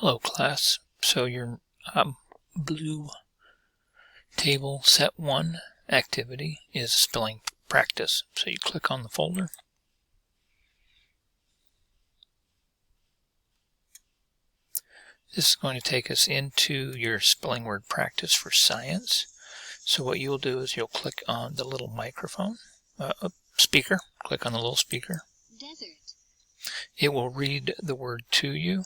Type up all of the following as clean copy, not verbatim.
Hello class, so your blue table set 1 activity is spelling practice. So you click on the folder. This is going to take us into your spelling word practice for science. So what you'll do is you'll click on the little microphone, speaker, click on the little speaker. Desert. It will read the word to you.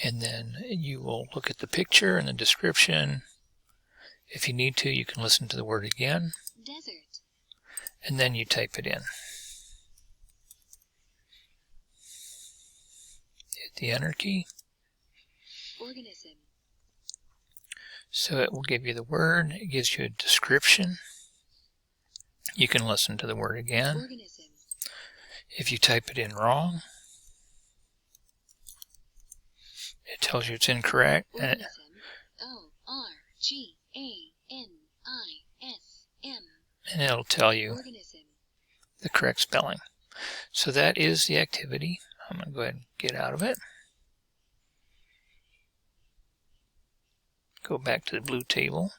And then you will look at the picture and the description. If you need to, you can listen to the word again. Desert. And then you type it in. Hit the enter key. Organism. So it will give you the word. It gives you a description. You can listen to the word again. Organism. If you type it in wrong, it tells you it's incorrect. Organism. O-R-G-A-N-I-S-M. And it'll tell you Organism. the correct spelling. So that is the activity. I'm going to go ahead and get out of it. Go back to the blue table.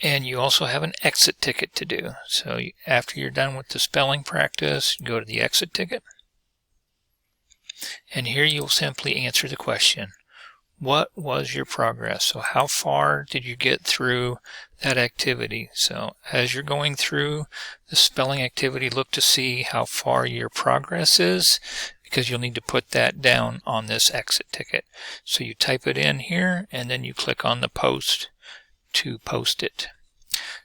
And you also have an exit ticket to do. So after you're done with the spelling practice, go to the exit ticket. And here you'll simply answer the question, what was your progress? So how far did you get through that activity? So as you're going through the spelling activity, look to see how far your progress is, because you'll need to put that down on this exit ticket. So you type it in here, and then you click on the post to post it.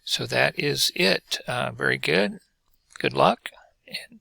So that is it. Very good. Good luck, and